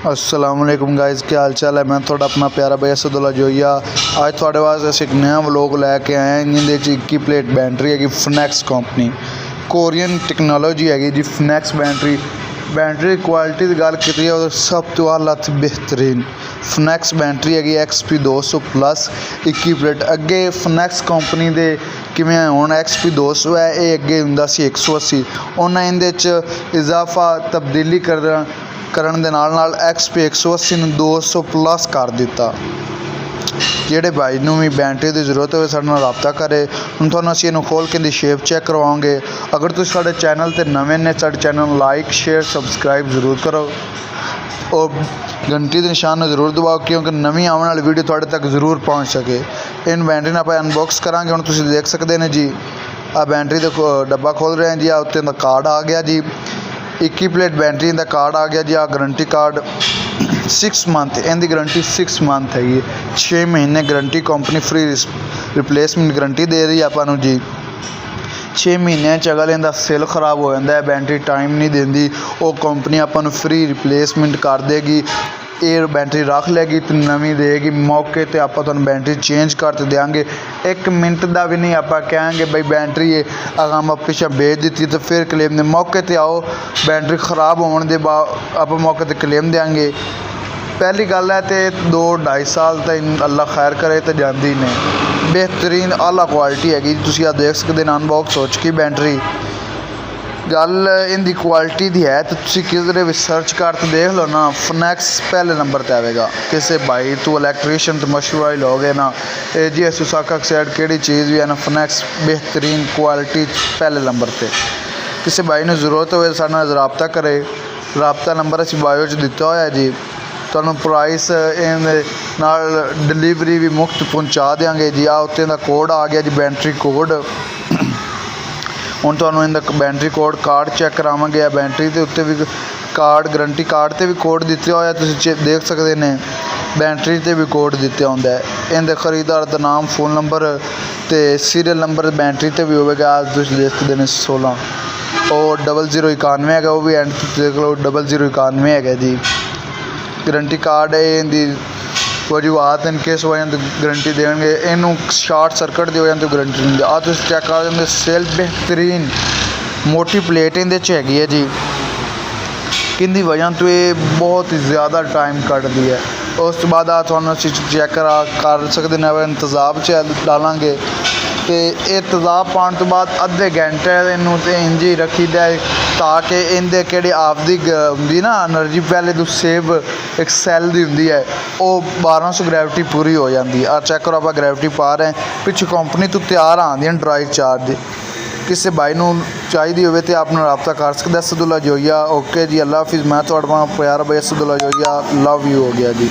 अस्सलामुअलैकुम गाइस, क्या हाल चाल है। मैं थोड़ा अपना प्यारा भाई असदुल्ला जोइया आज थोड़े वास्ते अस एक नया व्लॉग लैके आए हैं जिंदे 21 प्लेट बैटरी हैगी फिनेक्स कंपनी कोरियन टैक्नोलॉजी हैगी जी। फिनेक्स बैटरी क्वालिटी की गल की है सब तो आला बेहतरीन फिनेक्स बैटरी हैगी XP 200 प्लस 21 प्लेट। अगे फिनेक्स कंपनी के किमें हुण XP 200 है, ये अगे हुंदा सी 180। उन्हें इहदे च इजाफा तब्दीली करन दे नाल XP 180 नूं 200 प्लस कर दिता। ਜਿਹੜੇ भाई नूं भी बैटरी की जरूरत हो साडे नाल राबता करे। हुण तुहानूं असीं इहनूं खोल के शेप चैक करवाओगे। अगर तुसीं साडे चैनल ते नवें ने साडे चैनल नूं लाइक शेयर सबसक्राइब जरूर करो और घंटी के निशान में जरूर दबाओ क्योंकि नवीं आने वाली वीडियो तुहाडे तक जरूर पहुँच सके। इन बैटरी नूं आपां अनबॉक्स करांगे। हुण तुसीं देख सकते हैं जी, आ बैटरी का डब्बा खोल रहे हैं जी। आ उत्ते दा कार्ड आ गया जी, 21 प्लेट बैटरी का कार्ड आ गया जी। आ गारंटी कार्ड 6 मंथ, इनकी गारंटी 6 मंथ हैगी। 6 महीने guarantee company free replacement guarantee दे रही है आपां जी। 6 महीनों अगर इनका सेल खराब हो जाता है, बैटरी टाइम नहीं देती, वो कंपनी आपां फ्री रिप्लेसमेंट कर देगी। ये बैटरी रख लेगी तो नवीं देगी। मौके पर आप बैटरी चेंज कर देंगे। 1 मिनट का भी नहीं आप कहेंगे भाई बैटरी अगर हम पिछा बेच दी तो फिर क्लेम दे। मौके पर आओ, बैटरी खराब होने के बाद आप मौके पर क्लेम देंगे। पहली गल है तो 2-2.5 साल तक अल्लाह खैर करे तो जाती ही नहीं। बेहतरीन आला क्वालिटी हैगी। तुसीं देख सकते हैं अनबॉक्स हो चुकी बैटरी। गल इनकी क्वालिटी की है तो तुसीं किधरे भी सर्च कर तो देख लो ना, फिनेक्स पहले नंबर पर आएगा। किसी भाई तू इलैक्ट्रीशियन तो मशहूर ही लोग है ना, जी सुसाका साइड किहड़ी चीज़ भी है ना, फिनेक्स बेहतरीन क्वालिटी पहले नंबर पर। किसी भाई ने जरूरत हो साडे नाल राबता करे। राबता नंबर असीं बायो च दिता होया जी। तुहानूं प्राइस नाल डिलीवरी भी मुफ्त पहुँचा देंगे जी। आ उत्ते दा कोड आ गया जी, बैटरी कोड। हुण तुहानूं इहदा बैटरी कोड कार्ड चैक करावांगे। बैटरी के उत्ते भी कार्ड गारंटी कार्ड ते भी कोड दिते होया तुसीं देख सकते हैं। बैटरी ते भी कोड दिता हुंदा है। इहदे खरीदार दा नाम फोन नंबर ते सीरियल नंबर बैटरी ते भी होगा। तुसीं देख सकते हैं 16 और 0091 है, वो भी एंड देख लो 0091 है जी। गारंटी कार्ड है इनकी वजूहत इन किस वजह तो गारंटी देंगे। इनू शॉर्ट सर्किट की वजह तो गारंटी नहीं आ। तुम चेक कर देंगे सेल बेहतरीन मोटी प्लेट इहदे च हैगी है जी, किंदी वजह तो ये बहुत ही ज़्यादा टाइम कटती है। उस तो बाद तुहानूं चेक कर सकते हैं। इंतज़ाब च डालांगे तो ये तेज़ाब पाने तो बाद अद्धे घंटे इनू इंज ही रखी दा ताकि इनके किहड़ी आपदी हुंदी ना एनर्जी पहले तो सेव एक सैल की हुंदी है, वो 1200 ग्रैविटी पूरी हो जाती है। चेक करो आप ग्रैविटी पा रहे हैं पिछू कंपनी तो तैयार आंदियां ड्राई चार्ज। किसी भाई नूं चाहिए हो तो आप रबता कर सकते असदुल्ला जोइया। ओके जी, अल्लाह हाफिज़। मैं तुहाडा प्यारा भाई असदुल्ला जोइया, लव यू हो गया जी।